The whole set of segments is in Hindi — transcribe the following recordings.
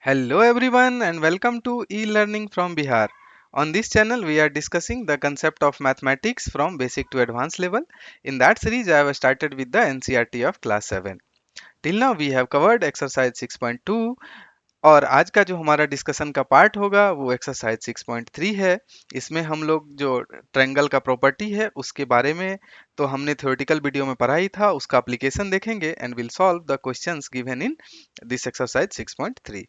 Hello everyone and welcome to e-learning from Bihar. On this channel we are discussing the concept of mathematics from basic to advanced level. In that series I have started with the NCERT of class 7. Till now we have covered exercise 6.2 और आज का जो हमारा डिस्कशन का पार्ट होगा वो एक्सरसाइज 6.3 है। इसमें हम लोग जो ट्रायंगल का प्रॉपर्टी है उसके बारे में तो हमने थ्योरेटिकल वीडियो में पढ़ा ही था, उसका एप्लीकेशन देखेंगे and will solve the questions given in this exercise 6.3।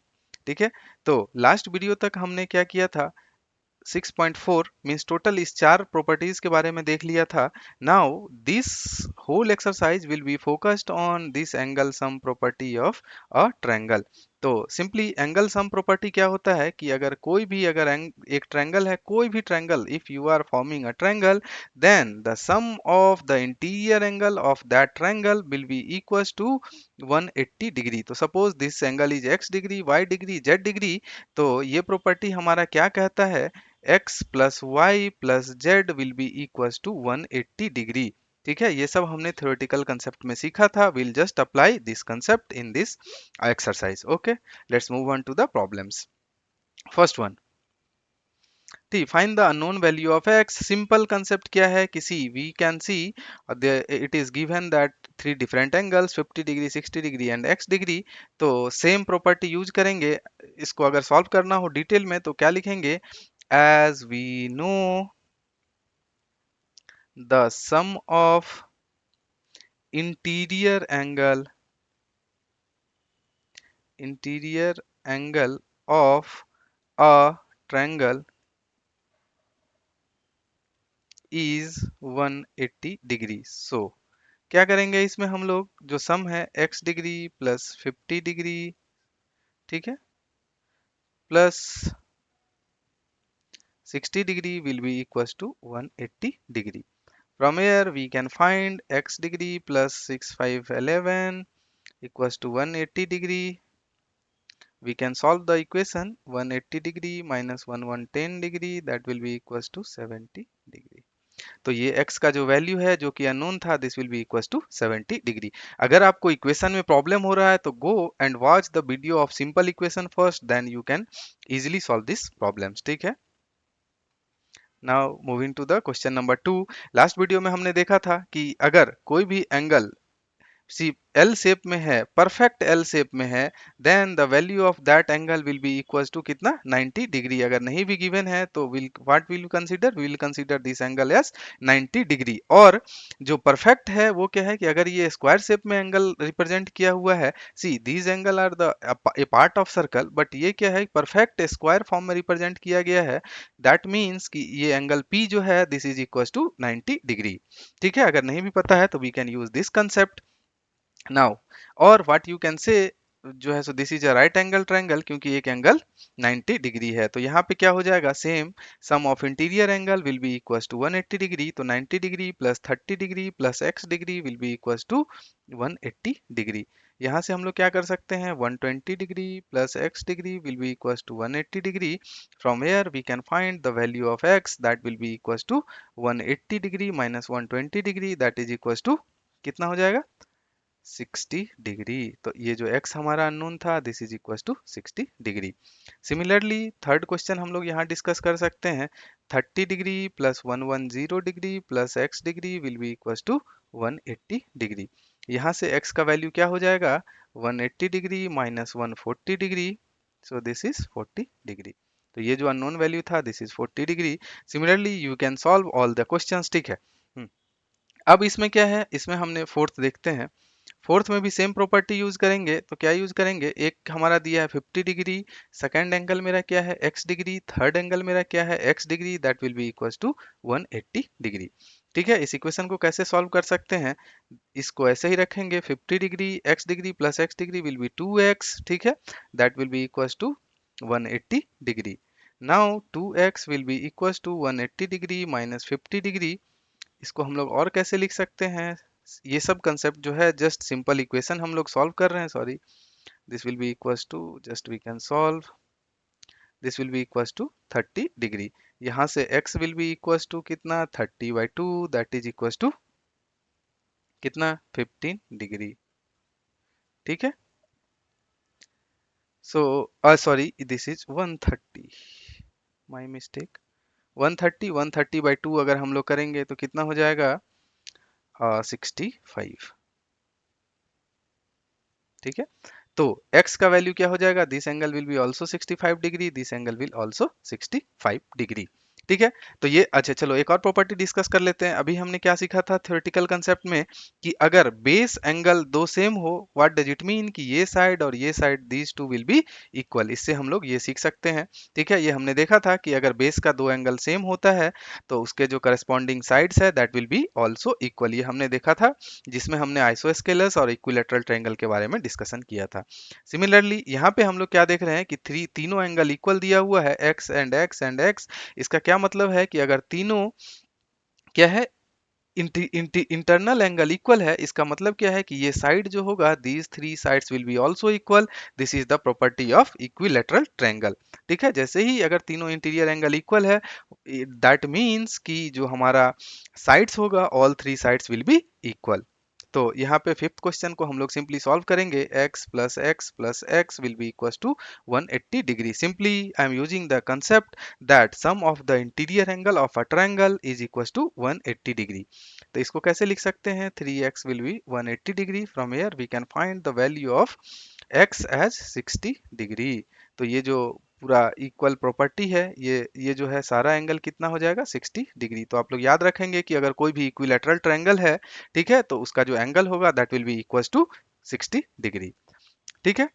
ठीक है, तो लास्ट वीडियो तक हमने क्या किया था, 6.4 मीन्स टोटल इस चार प्रॉपर्टीज के बारे में देख लिया था। Now this whole exercise will be focused on this angle sum property of a triangle. तो सिंपली एंगल सम प्रॉपर्टी क्या होता है कि अगर कोई भी एक ट्रायंगल है, कोई भी triangle, if you are forming a triangle then the sum of the interior angle of that triangle will be equals to 180 degree. तो suppose this angle is x degree, y degree, z degree. तो ये प्रॉपर्टी हमारा क्या कहता है, x plus y plus z will be equals to 180 degree. ठीक है, ये सब हमने थ्योरेटिकल कंसेप्ट में सीखा था। Will just apply this concept in this exercise. Okay, let's move on to the problems. First one, to find the unknown value of x। Simple concept क्या है, किसी we can see it is given that three different angles 50 degree, 60 degree and x degree. तो सेम प्रॉपर्टी यूज करेंगे। इसको अगर सॉल्व करना हो डिटेल में तो क्या लिखेंगे, as we know the sum of interior angle of a triangle is 180 degree. So क्या करेंगे, इसमें हम लोग जो सम है x डिग्री प्लस 50 डिग्री, ठीक है, plus 60 degree will be equals to 180 degree. From here we can find x degree plus 6511 equals to 180 degree. We can solve the equation 180 degree minus 1110 degree, that will be equals to 70 degree. तो ये x का जो वैल्यू है जो कि अननोन था, this will be equals to 70 degree. अगर आपको इक्वेशन में प्रॉब्लम हो रहा है तो go and watch the video of simple equation first, then you can easily solve this problems. ठीक है, now moving to the question number 2। Last video में हमने देखा था कि अगर कोई भी एंगल सी एल शेप में है, परफेक्ट एल शेप में है, then the value of that angle will be equals to कितना, 90 डिग्री। अगर नहीं भी गिवन है तो will what will you consider, will consider this angle as 90 degree. और जो परफेक्ट है वो क्या है कि अगर ये स्क्वायर शेप में एंगल रिप्रेजेंट किया हुआ है, see these angle are the a part of circle, but ये क्या है, परफेक्ट स्क्वायर फॉर्म में रिप्रेजेंट किया गया है। दैट मीन्स कि ये एंगल P जो है this is equals to 90 degree. ठीक है, अगर नहीं भी पता है तो we can use this concept now. और व्हाट यू कैन से जो है, so this is a right angle triangle, क्योंकि एक एंगल 90 डिग्री है। तो यहाँ पे क्या हो जाएगा, same sum of interior angle will be equals to 180 degree. तो 90 degree plus 30 degree plus x degree will be equals to 180 degree. यहाँ से हम लोग क्या कर सकते हैं, 120 degree plus x degree will be equals to 180 degree. From here we can find the value of x, that will be equals to 180 degree minus 120 degree, that is equals to कितना हो जाएगा, 60 डिग्री। तो ये जो x हमारा अननोन था this is equal to 60 degree. Similarly third question हम लोग यहाँ डिस्कस कर सकते हैं, 30 degree plus 110 degree plus x degree will be equal to 180 degree. यहाँ से x का वैल्यू क्या हो जाएगा, 180 degree minus 140 degree, so this is 40 degree. तो ये जो अननोन वैल्यू था this is 40 degree. Similarly you can solve all the questions. ठीक है, अब इसमें क्या है, इसमें हमने फोर्थ देखते हैं। फोर्थ में भी सेम प्रॉपर्टी यूज करेंगे। तो क्या यूज करेंगे, एक हमारा दिया है 50 डिग्री, सेकंड एंगल मेरा क्या है x डिग्री, थर्ड एंगल मेरा क्या है x degree, that will be equals to 180 degree. ठीक है, इस इक्वेशन को कैसे सॉल्व कर सकते हैं, इसको ऐसे ही रखेंगे, 50 degree x degree plus x degree will be 2x। ठीक है, that will be equals to 180 degree. Now 2x will be equals to 180 degree minus 50 degree. इसको हम लोग और कैसे लिख सकते हैं, ये सब कंसेप्ट जो है जस्ट सिंपल इक्वेशन हम लोग सॉल्व कर रहे हैं, sorry. This will be equals to, just we can solve, this will be equals to 30 degree. यहाँ से x will be equals to कितना, 30/2, दैट इज इक्वल्स टू कितना, 15 डिग्री। ठीक है, so sorry, this is 130, my mistake. 130 by 2 अगर हम लोग करेंगे तो कितना हो जाएगा? 65। ठीक है, तो x का वैल्यू क्या हो जाएगा? This angle will B also 65 degree, this angle will also 65 degree. ठीक है, तो ये अच्छा, चलो एक और प्रॉपर्टी डिस्कस कर लेते हैं। अभी हमने क्या सीखा था थ्योरेटिकल कंसेप्ट में कि अगर बेस एंगल दो सेम हो, व्हाट डज इट मीन कि ये साइड और ये side, these two will be equal. इससे हम लोग ये सीख सकते हैं। ठीक है, ये हमने देखा था कि अगर बेस का दो एंगल सेम होता है तो उसके जो करस्पॉन्डिंग साइड्स है that will B also equal. ये हमने देखा था जिसमें हमने आइसोस्केलस और इक्विलेटरल ट्रायंगल के बारे में डिस्कशन किया था। सिमिलरली यहाँ पे हम लोग क्या देख रहे हैं कि तीनों एंगल इक्वल दिया हुआ है, x and x and x. इसका क्या मतलब है कि अगर तीनों क्या है, इंटरनल एंगल इक्वल है, इसका मतलब क्या है कि ये साइड जो होगा, these three sides will be also equal. This is the property of equilateral triangle. ठीक है, जैसे ही अगर तीनों इंटीरियर एंगल इक्वल है, दैट मीन्स कि जो हमारा साइड्स होगा, all three sides will be equal. तो यहाँ पे फिफ्थ क्वेश्चन को हम लोग सिंपली सॉल्व करेंगे। x plus x will be equal to 180 degree. Simply I am using the concept that sum of the interior angle of a triangle is equals to 180 degree। तो इसको कैसे लिख सकते हैं? 3x will be 180 degree। From here we can find the value of x as 60 degree। तो ये जो पूरा इक्वल प्रॉपर्टी है, ये जो है सारा एंगल कितना हो जाएगा? 60 डिग्री। तो आप लोग याद रखेंगे कि अगर कोई भी इक्विलेटरल ट्रायंगल है, ठीक है, तो उसका जो एंगल होगा that will be equal to 60 degree. ठीक है,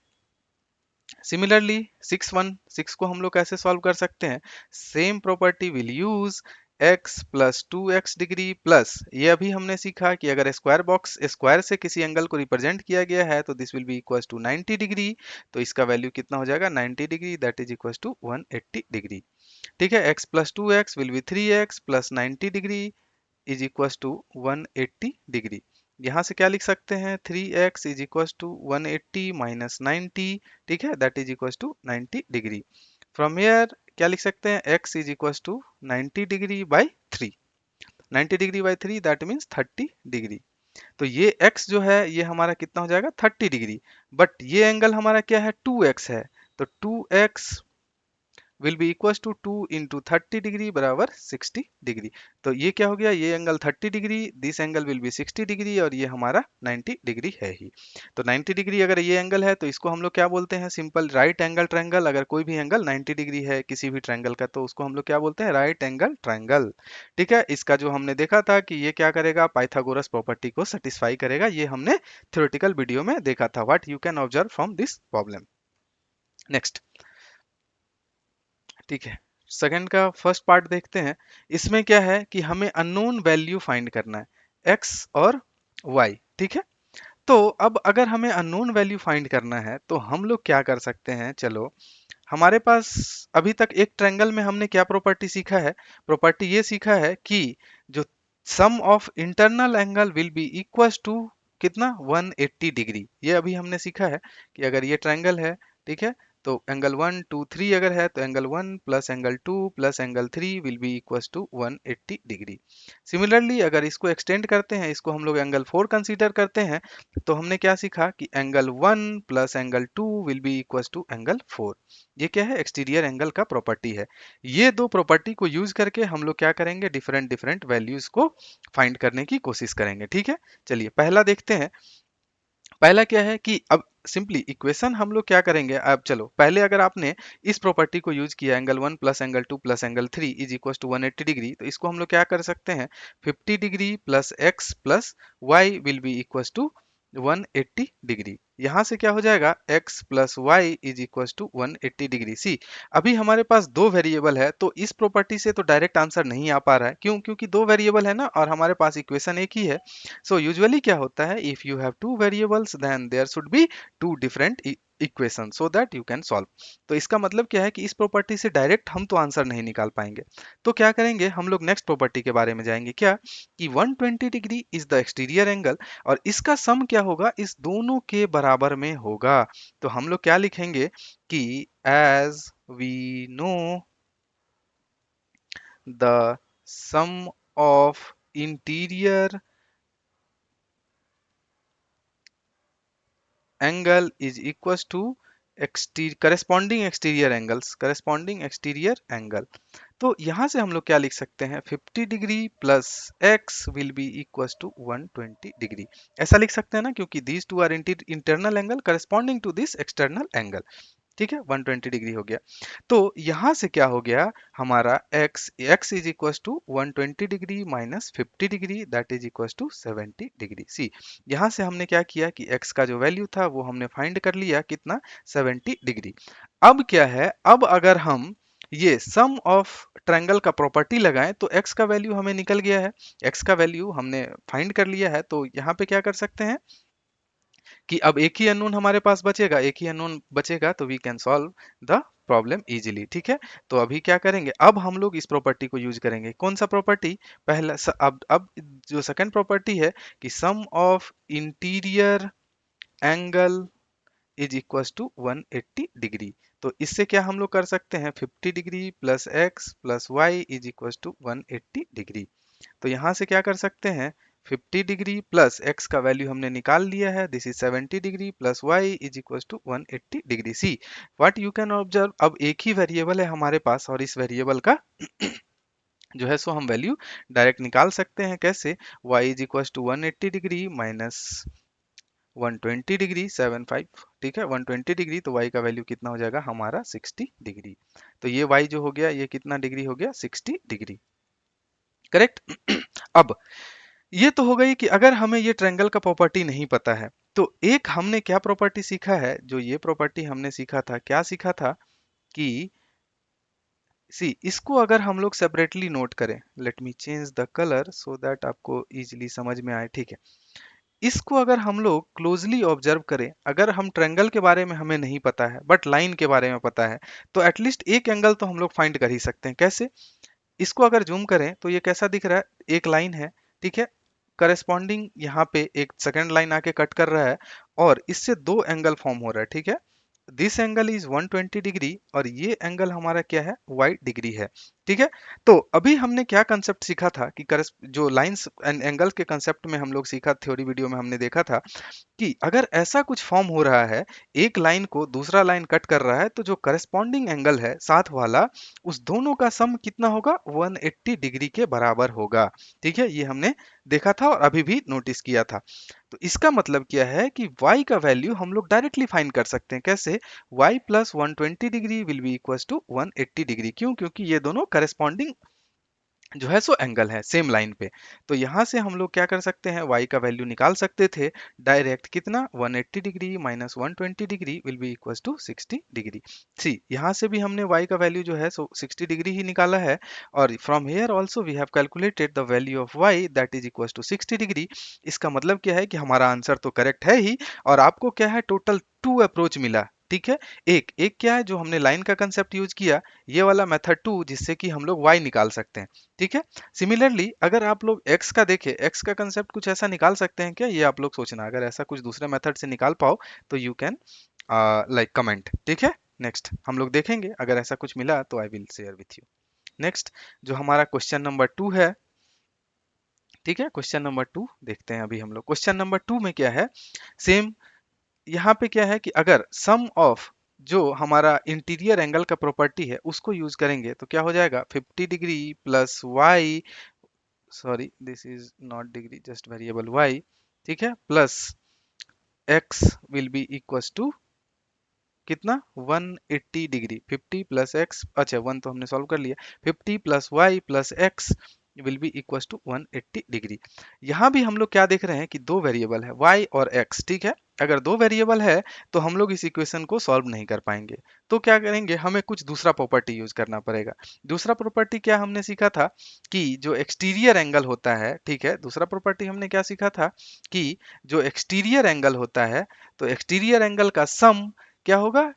सिमिलरली 6 को हम लोग कैसे सॉल्व कर सकते हैं? Same property will use x plus 2x degree plus, ये अभी हमने सीखा कि अगर स्क्वायर से किसी एंगल को रिप्रेजेंट किया गया है तो this will be equal to 90 degree. तो इसका वैल्यू कितना हो जाएगा? 90 degree, that is equal to 180 degree. ठीक है, x plus 2x will be 3x plus 90 degree is equal to 180 degree. यहाँ से क्या लिख सकते हैं? 3x is equal to 180 minus 90। ठीक है, that is equal to 90 degree. From here क्या लिख सकते हैं? x is equal to 90 degree by 3। 90 degree by 3 that means 30 degree. तो ये x जो है ये हमारा कितना हो जाएगा? 30 डिग्री। बट ये एंगल हमारा क्या है? 2x है। तो 2x will be equal to 2 into 30 degree बराबर 60 डिग्री। तो ये क्या हो गया? ये angle 30 degree, this angle will be 60 degree और ये हमारा 90 डिग्री है ही। तो 90 डिग्री अगर ये एंगल है तो इसको हम लोग क्या बोलते हैं? Simple right angle triangle. अगर कोई भी एंगल 90 डिग्री है किसी भी ट्रायंगल का तो उसको हम लोग क्या बोलते हैं? Right angle triangle. ठीक है, इसका जो हमने देखा था कि ये क्या करेगा? पाइथागोरस प्रॉपर्टी को सेटिस्फाई करेगा। ये हमने थ्योरेटिकल वीडियो में देखा था। What you can observe from this problem. Next, ठीक है, सेकंड का फर्स्ट पार्ट देखते हैं। इसमें क्या है कि हमें अननोन वैल्यू फाइंड करना है, x और y। ठीक है, तो अब अगर हमें अननोन वैल्यू फाइंड करना है तो हम लोग क्या कर सकते हैं? चलो, हमारे पास अभी तक एक ट्रायंगल में हमने क्या प्रॉपर्टी सीखा है? प्रॉपर्टी ये सीखा है कि जो sum of internal angle will be equal to कितना? 180 डिग्री। ये अभी हमने सीखा है कि अगर ये ट्रायंगल है, ठीक है, तो एंगल 1 2 3 अगर है तो angle 1 plus angle 2 plus angle 3 will be equal to 180 degree. Similarly अगर इसको एक्सटेंड करते हैं, इसको हम लोग एंगल 4 कंसीडर करते हैं, तो हमने क्या सीखा कि angle 1 plus angle 2 will be equal to angle 4। ये क्या है? एक्सटीरियर एंगल का प्रॉपर्टी है। ये दो प्रॉपर्टी को यूज करके हम लोग क्या करेंगे? डिफरेंट डिफरेंट वैल्यूज को फाइंड करने की कोशिश करेंगे। ठीक है, चलिए पहला देखते हैं। पहला क्या है कि अब सिंपली इक्वेशन हम लोग क्या करेंगे? अब चलो, पहले अगर आपने इस प्रॉपर्टी को यूज किया, angle 1 plus angle 2 plus angle 3 is equal to 180 degree, तो इसको हम लोग क्या कर सकते हैं? 50 degree plus x plus y will be equal to 180 degree. यहाँ से क्या हो जाएगा? x plus y is equal to 180 degree. See, अभी हमारे पास दो वेरिएबल है तो इस प्रॉपर्टी से तो डायरेक्ट आंसर नहीं आ पा रहा है। क्यों? क्योंकि दो वेरिएबल है ना और हमारे पास इक्वेशन एक ही है। सो यूजुअली क्या होता है? If you have two variables then there should be two different equation so that you can solve. तो इसका मतलब क्या है कि इस प्रॉपर्टी से डायरेक्ट हम तो आंसर नहीं निकाल पाएंगे। तो क्या करेंगे? हम लोग नेक्स्ट प्रॉपर्टी के बारे में जाएंगे। क्या कि 120 degree is the exterior angle और इसका सम क्या होगा? इस दोनों के बराबर में होगा। तो हम लोग क्या लिखेंगे कि as we know the sum of interior angle is equal to corresponding exterior angle. तो यहां से हम लोग क्या लिख सकते हैं, 50 degree plus x will be equal to 120 degree, ऐसा लिख सकते हैं ना, क्योंकि these two are internal angle corresponding to this external angle. ठीक है, 120 डिग्री हो गया। तो यहां से क्या हो गया हमारा x is equal to 120 degree minus 50 degree, that is equal to 70 degree. See, यहां से हमने क्या किया कि x का जो वैल्यू था वो हमने फाइंड कर लिया, कितना, 70 डिग्री। अब क्या है, अब अगर हम ये सम ऑफ ट्रायंगल का प्रॉपर्टी लगाएं तो x का वैल्यू हमें निकल गया है, x का वैल्यू हमने फाइंड कर लिया है। तो यहाँ पे क्या कर सकते हैं कि अब एक ही अननोन हमारे पास बचेगा, एक ही अननोन बचेगा, तो we can solve the problem easily. ठीक है, तो अभी क्या करेंगे, अब हम लोग इस प्रॉपर्टी को यूज करेंगे। कौन सा प्रॉपर्टी, अब जो सेकंड प्रॉपर्टी है कि sum of interior angle is equal to 180 degree. तो इससे क्या हम लोग कर सकते हैं, 50 degree plus x plus y is equal to 180 degree. तो यहाँ से क्या कर सकते हैं, 50 डिग्री प्लस x का वैल्यू हमने निकाल लिया है, this is 70 degree plus y is equal to 180 degree. See what you can observe, अब एक ही वेरिएबल है हमारे पास और इस वेरिएबल का जो है सो हम वैल्यू डायरेक्ट निकाल सकते हैं। कैसे, y is equal to 180 degree minus 120 degree 75। ठीक है, 120 डिग्री, तो y का वैल्यू कितना हो जाएगा हमारा 60 डिग्री। तो ये y जो हो गया ये कितना डिग्री हो गया, 60 डिग्री। करेक्ट। अब ये तो हो गई कि अगर हमें ये ट्रायंगल का प्रॉपर्टी नहीं पता है, तो एक हमने क्या प्रॉपर्टी सीखा है, जो ये प्रॉपर्टी हमने सीखा था, क्या सीखा था कि सी इसको अगर हम लोग सेपरेटली नोट करें, let me change the colour so that आपको इजीली समझ में आए। ठीक है, इसको अगर हम लोग क्लोजली ऑब्जर्व करें, अगर हम ट्रायंगल के बारे में हमें नहीं पता है बट लाइन के बारे में पता है, तो एटलीस्ट एक एंगल तो हम लोग फाइंड कर ही सकते हैं। कैसे, इसको अगर जूम करें तो ये कैसा दिख रहा है, एक लाइन है। ठीक है, करस्पॉन्डिंग यहाँ पे एक सेकंड लाइन आके कट कर रहा है और इससे दो एंगल फॉर्म हो रहा है। ठीक है, दिस एंगल इज 120 डिग्री और ये एंगल हमारा क्या है, y डिग्री है। ठीक है, तो अभी हमने क्या कंसेप्ट सीखा था कि जो लाइंस एंड एंगल्स के कंसेप्ट में हम लोग सीखा, थ्योरी वीडियो में हमने देखा था कि अगर ऐसा कुछ फॉर्म हो रहा है, एक लाइन को दूसरा लाइन कट कर रहा है, तो जो करस्पॉन्डिंग एंगल है साथ वाला, उस दोनों का सम कितना होगा, 180 डिग्री के बराबर होगा। ठीक है, ये हमने देखा था और अभी भी नोटिस किया था। तो इसका मतलब क्या है कि y का वैल्यू हम लोग डायरेक्टली फाइंड कर सकते हैं। कैसे, y plus 120 degree will be equal to 180 degree. क्यों, क्योंकि ये दोनों करस्पॉन्डिंग जो है सो एंगल है सेम लाइन पे। तो यहाँ से हम लोग क्या कर सकते हैं, y का वैल्यू निकाल सकते थे डायरेक्ट, कितना, 180 degree minus 120 degree will be equal to 60 degree. See यहाँ से भी हमने y का वैल्यू जो है सो 60 डिग्री ही निकाला है, और from here also we have calculated the value of y that is equal to 60 degree. इसका मतलब क्या है कि हमारा आंसर तो करेक्ट है ही, और आपको क्या है, टोटल 2 अप्रोच मिला। ठीक है, एक एक क्या है, जो हमने लाइन का कंसेप्ट यूज किया, ये वाला मेथड 2, जिससे कि हम लोग y निकाल सकते हैं। ठीक है, सिमिलरली अगर आप लोग x का देखें, x का कंसेप्ट कुछ ऐसा निकाल सकते हैं क्या, ये आप लोग सोचना, अगर ऐसा कुछ दूसरे मेथड से निकाल पाओ तो यू कैन लाइक कमेंट। ठीक है, नेक्स्ट हम लोग देखेंगे, अगर ऐसा कुछ मिला तो I will share with you. Next जो हमारा क्वेश्चन नंबर 2 है, ठीक है, क्वेश्चन नंबर 2 देखते हैं अभी हम लोग। क्वेश्चन नंबर 2 में क्या है, सेम यहाँ पे क्या है कि अगर सम ऑफ जो हमारा इंटीरियर एंगल का प्रॉपर्टी है उसको यूज करेंगे तो क्या हो जाएगा, 50 degree plus y, sorry this is not degree just variable y, ठीक है, plus x will be equals to कितना, 180 डिग्री। 50 प्लस एक्स, अच्छा 1 तो हमने सॉल्व कर लिया, 50 plus y plus x will be equals to 180 degree. यहाँ भी हम लोग क्या देख रहे हैं कि दो वेरिएबल है y और x। ठीक है, अगर दो वेरिएबल है तो हम लोग इस इक्वेशन को सॉल्व नहीं कर पाएंगे, तो क्या करेंगे, हमें कुछ दूसरा प्रॉपर्टी यूज करना पड़ेगा। दूसरा प्रॉपर्टी क्या हमने सीखा था कि जो एक्सटीरियर एंगल होता है, ठीक है, दूसरा प्रॉपर्टी हमने क्या सीखा था कि जो एक्सटीरियर एंगल होता है, तो एक्सटीरियर एंगल का सम क्या होगा,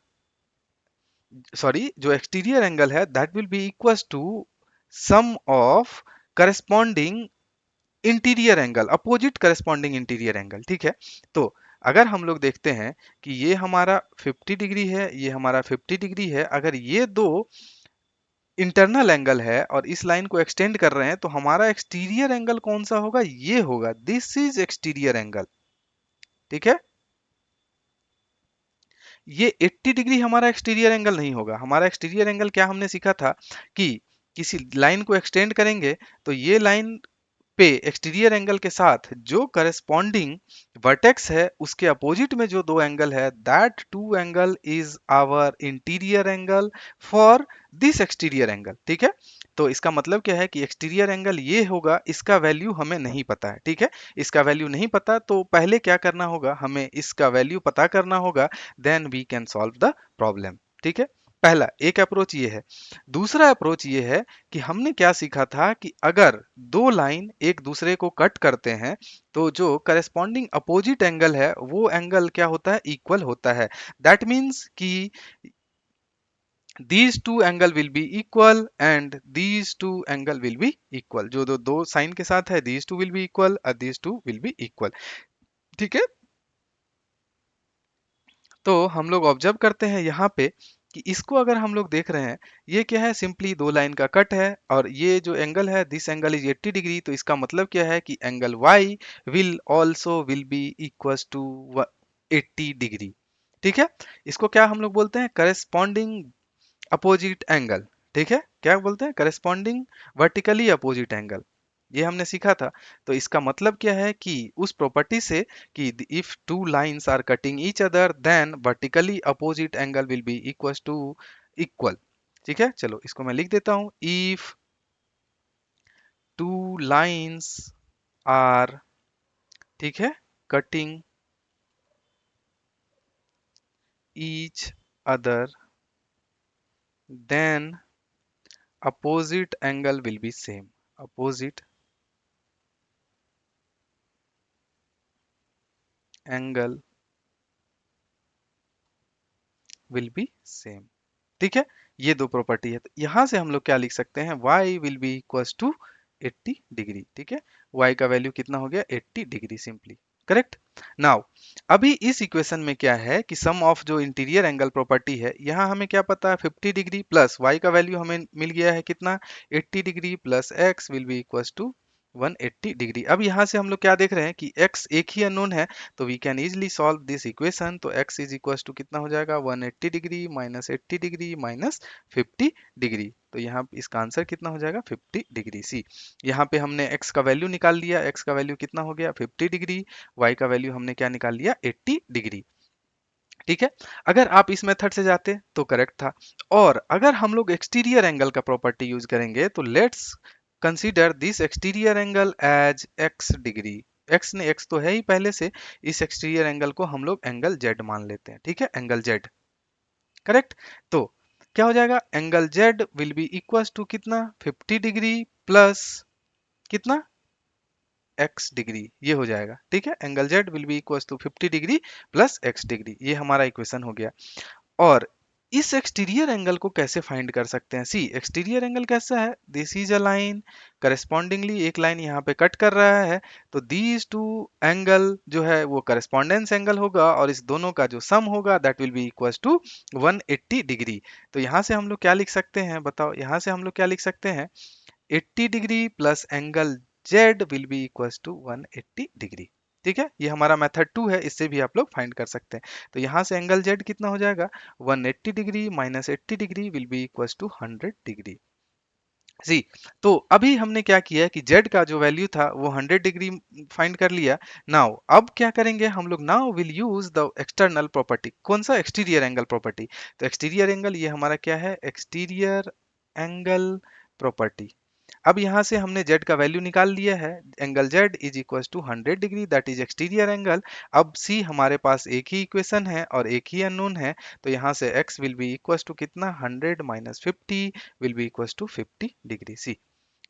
सॉरी जो एक्सटीरियर एंगल है that will be equals to sum of corresponding interior angle, opposite corresponding interior angle. ठीक है, तो अगर हम लोग देखते हैं कि ये हमारा 50 डिग्री है, ये हमारा 50 डिग्री है, अगर ये दो इंटरनल एंगल है और इस लाइन को एक्सटेंड कर रहे हैं, तो हमारा एक्सटीरियर एंगल कौन सा होगा, ये होगा, दिस इज एक्सटीरियर एंगल। ठीक है, ये 80 डिग्री हमारा एक्सटीरियर एंगल नहीं होगा। हमारा एक्सटीरियर एंगल क्या हमने सीखा था कि किसी लाइन को एक्सटेंड करेंगे तो ये लाइन पे एक्सटीरियर एंगल के साथ जो करस्पॉन्डिंग वर्टेक्स है उसके अपोजिट में जो दो एंगल है, that two angle is our interior angle for this exterior angle. ठीक है, तो इसका मतलब क्या है कि एक्सटीरियर एंगल ये होगा, इसका वैल्यू हमें नहीं पता है। ठीक है, इसका वैल्यू नहीं पता तो पहले क्या करना होगा, हमें इसका वैल्यू पता करना होगा, then we can solve the problem. ठीक है, पहला एक अप्रोच ये है। दूसरा अप्रोच ये है कि हमने क्या सीखा था कि अगर दो लाइन एक दूसरे को कट करते हैं तो जो करस्पॉन्डिंग अपोजिट एंगल है वो एंगल क्या होता है, इक्वल होता है। दैट मीन्स कि these two angle will be equal and these two angle will be equal। जो दो दो साइन के साथ है, these two will be equal और these two will be equal। ठीक है, तो हम लोग ऑब्जर्व करते हैं यहाँ पे कि इसको अगर हम लोग देख रहे हैं, ये क्या है, सिंपली दो लाइन का कट है और ये जो एंगल है दिस एंगल इज 80 डिग्री। तो इसका मतलब क्या है कि angle y will also will be equals to 80 degree. ठीक है, इसको क्या हम लोग बोलते हैं, करस्पॉन्डिंग अपोजिट एंगल। ठीक है, क्या बोलते हैं, करस्पॉन्डिंग वर्टिकली अपोजिट एंगल। ये हमने सीखा था। तो इसका मतलब क्या है कि उस प्रॉपर्टी से कि if two lines are cutting each other then vertically opposite angle will be equal to equal. ठीक है, चलो इसको मैं लिख देता हूं, इफ टू लाइंस आर, ठीक है, cutting each other then opposite angle will be same, opposite angle will be same। ठीक है, ये दो प्रॉपर्टी है। तो यहां से हम लोग क्या लिख सकते हैं, y will be equals to 80 degree. ठीक है, y का वैल्यू कितना हो गया, 80 डिग्री सिंपली। करेक्ट। नाउ अभी इस इक्वेशन में क्या है कि सम ऑफ जो इंटीरियर एंगल प्रॉपर्टी है, यहाँ हमें क्या पता है, 50 डिग्री प्लस y का वैल्यू हमें मिल गया है कितना, 80 degree plus x will be equals to 180 degree. अब यहाँ से हम लोग क्या देख रहे हैं कि x एक ही अननोन है, तो we can easily solve this equation. तो x इज इक्वल्स टू कितना हो जाएगा, 180 degree minus 80 degree minus 50 degree. तो यहाँ इसका आंसर कितना हो जाएगा, 50 डिग्री। सी, यहाँ पे हमने x का वैल्यू निकाल लिया, x का वैल्यू कितना हो गया, 50 डिग्री, y का वैल्यू हमने क्या निकाल लिया, 80 डिग्री। ठीक है, अगर आप इस मेथड से जाते तो करेक्ट था। और अगर हम लोग एक्सटीरियर एंगल का प्रॉपर्टी यूज करेंगे तो let's consider this exterior angle as x degree. x तो है ही पहले से, इस एक्सटीरियर एंगल को हम लोग एंगल z मान लेते हैं। ठीक है, एंगल z। करेक्ट। तो क्या हो जाएगा, angle z will be equal to कितना, 50 डिग्री प्लस कितना, x डिग्री, ये हो जाएगा। ठीक है, angle z will be equal to 50 degree plus x degree, ये हमारा इक्वेशन हो गया। और इस एक्सटीरियर एंगल को कैसे फाइंड कर सकते हैं, सी एक्सटीरियर एंगल कैसा है, this is a line, correspondingly एक लाइन यहाँ पे कट कर रहा है, तो दीज टू एंगल जो है वो करस्पॉन्डेंस एंगल होगा और इस दोनों का जो सम होगा that will be equal to 180 degree. तो यहाँ से हम लोग क्या लिख सकते हैं, बताओ, यहाँ से हम लोग क्या लिख सकते हैं, 80 degree plus angle z will be equals to 180 degree. ठीक है, ये हमारा मेथड 2 है, इससे भी आप लोग फाइंड कर सकते हैं। तो यहाँ से एंगल z कितना हो जाएगा, 180 degree minus 80 degree will be equals to 100 degree. जी, तो अभी हमने क्या किया है कि z का जो वैल्यू था वो 100 डिग्री फाइंड कर लिया। नाउ अब क्या करेंगे हम लोग, now will use the external property, कौन सा, एक्सटीरियर एंगल प्रॉपर्टी। तो एक्सटीरियर एंगल ये हमारा क्या है, एक्सटीरियर एंगल प्रॉपर्टी। अब यहाँ से हमने z का वैल्यू निकाल लिया है, angle z is equal to 100 degree, that is exterior angle. अब c हमारे पास एक ही इक्वेशन है और एक ही अननोन है, तो यहाँ से x will be equal to कितना, 100 minus 50 will be equal to 50 degree. See,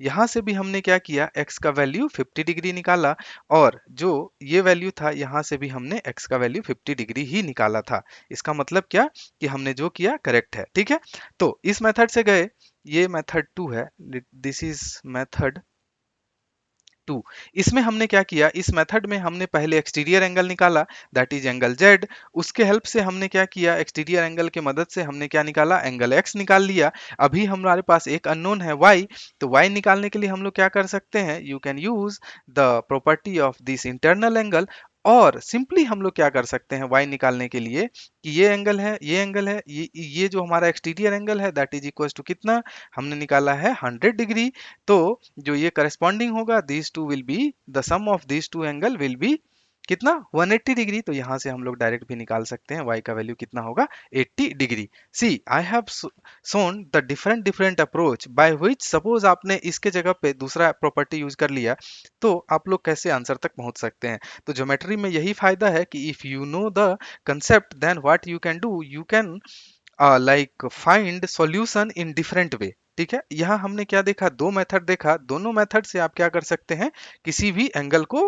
यहाँ से भी हमने क्या किया, x का वैल्यू 50 डिग्री निकाला और जो ये वैल्यू था यहाँ से भी हमने x का वैल्यू 50 डिग्री ही निकाला था। इसका मतलब क्या कि हमने जो किया करेक्ट है। ठीक है, तो इस मेथड से गए, ये मेथड 2 है, दिस इज मेथड 2। इसमें हमने क्या किया, इस मेथड में हमने पहले एक्सटीरियर एंगल निकाला, दैट इज एंगल z। उसके हेल्प से हमने क्या किया, एक्सटीरियर एंगल के मदद से हमने क्या निकाला, एंगल x निकाल लिया। अभी हमारे पास एक अननोन है y, तो y निकालने के लिए हम लोग क्या कर सकते हैं, you can use the property of this internal angle. और सिंपली हम लोग क्या कर सकते हैं y निकालने के लिए कि ये एंगल है, ये एंगल है, ये जो हमारा एक्सटीरियर एंगल है दैट इज इक्वल टू कितना हमने निकाला है 100 डिग्री। तो जो ये करस्पॉन्डिंग होगा these two will be the sum of these two angle will be कितना 180 डिग्री। तो यहां से हम लोग डायरेक्ट भी निकाल सकते हैं y का वैल्यू कितना होगा 80 degree. See I have shown the different different approach by which suppose आपने इसके जगह पे दूसरा प्रॉपर्टी यूज कर लिया तो आप लोग कैसे आंसर तक पहुंच सकते हैं। तो ज्योमेट्री में यही फायदा है कि if you know the concept then what you can do, you can like find solution in different way. ठीक है, यहाँ हमने क्या देखा, दो मेथड देखा, दोनों मेथड से आप क्या कर सकते हैं, किसी भी एंगल को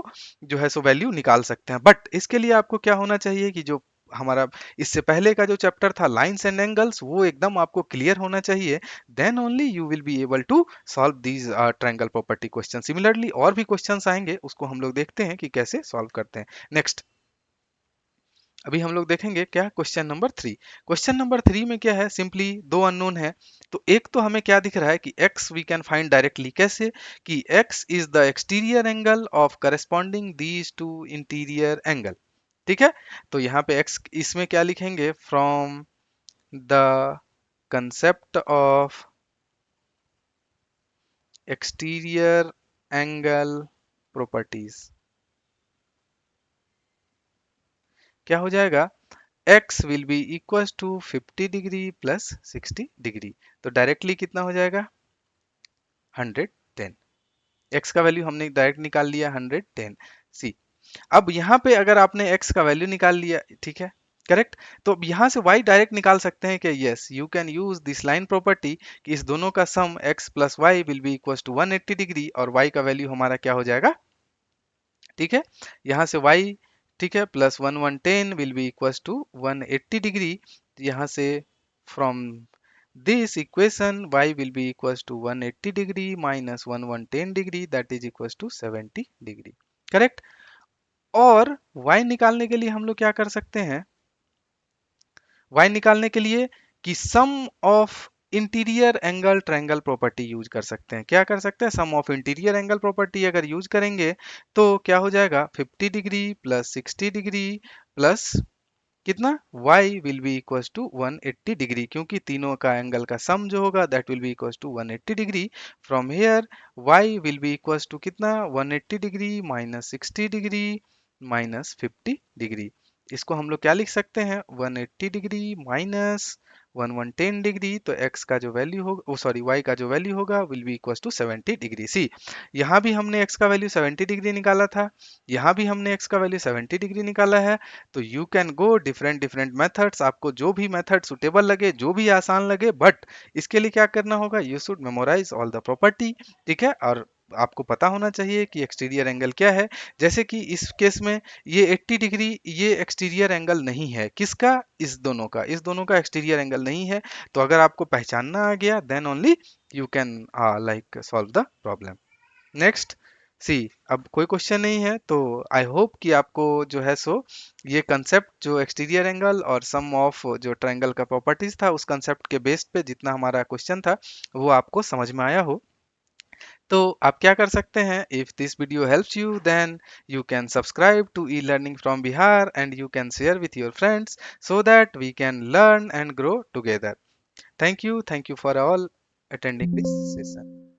जो है सो वैल्यू निकाल सकते हैं। बट इसके लिए आपको क्या होना चाहिए कि जो हमारा इससे पहले का जो चैप्टर था लाइंस एंड एंगल्स वो एकदम आपको क्लियर होना चाहिए। Then only you will be able to solve these triangle property question. Similarly और भी क्वेश्चंस आएंगे, उसको हम लोग देखते हैं कि कैसे सॉल्व करते हैं। नेक्स्ट अभी हम लोग देखेंगे क्या क्वेश्चन नंबर 3। क्वेश्चन नंबर 3 में क्या है, सिंपली दो अननोन है। तो एक तो हमें क्या दिख रहा है कि x we can find directly कैसे कि x is the exterior angle of corresponding these two interior angle. ठीक है, तो यहाँ पे x इसमें क्या लिखेंगे, from the concept of exterior angle properties क्या हो जाएगा, x will be equal to 50 degree plus 60 degree. तो डायरेक्टली कितना हो जाएगा 110। x का वैल्यू हमने डायरेक्ट निकाल लिया 110। सी अब यहाँ पे अगर आपने x का वैल्यू निकाल लिया, ठीक है करेक्ट, तो अब यहाँ से y डायरेक्ट निकाल सकते हैं कि yes you can use this line property कि इस दोनों का sum x plus y will be equal to 180 degree और y का वैल्यू हमारा क्या हो जाएगा, ठीक है, यहाँ से y ठीक है plus 110 will be equals to 180 degree. यहाँ से from this equation y will be equals to 180 degree minus 1110 degree that is equals to 70 degree. Correct, और y निकालने के लिए हम लोग क्या कर सकते हैं, y निकालने के लिए कि sum of interior angle triangle property use कर सकते हैं। क्या कर सकते हैं, sum of interior angle property अगर यूज करेंगे तो क्या हो जाएगा 50 डिग्री प्लस 60 डिग्री प्लस कितना y will be equals to 180 degree, क्योंकि तीनों का एंगल का सम जो होगा that will be equals to 180 degree. From here y will be equals to कितना 180 degree minus 60 degree minus 50 degree. इसको हम लोग क्या लिख सकते हैं 180 डिग्री माइनस 1110 डिग्री। तो x का जो वैल्यू होगा, सॉरी y का जो वैल्यू होगा will be equals to 70 degree. See यहाँ भी हमने x का वैल्यू 70 डिग्री निकाला था, यहाँ भी हमने x का वैल्यू 70 डिग्री निकाला है। तो you can go different different methods, आपको जो भी मेथड सुटेबल लगे, जो भी आसान लगे, बट इसके लिए क्या करना होगा, you should memorize all the property. ठीक है, और आपको पता होना चाहिए कि एक्सटीरियर एंगल क्या है। जैसे कि इस केस में ये 80 डिग्री ये एक्सटीरियर एंगल नहीं है, किसका, इस दोनों का एक्सटीरियर एंगल नहीं है। तो अगर आपको पहचानना आ गया then only you can like solve the problem. Next see अब कोई क्वेश्चन नहीं है तो आई होप कि आपको जो है सो ये कंसेप्ट जो एक्सटीरियर एंगल और सम ऑफ जो ट्रायंगल का प्रॉपर्टीज था उस कंसेप्ट के बेस पे जितना हमारा क्वेश्चन था वो आपको समझ में आया हो। तो आप क्या कर सकते हैं, if this video helps you then you can subscribe to e learning from Bihar and you can share with your friends so that we can learn and grow together. Thank you for all attending this session.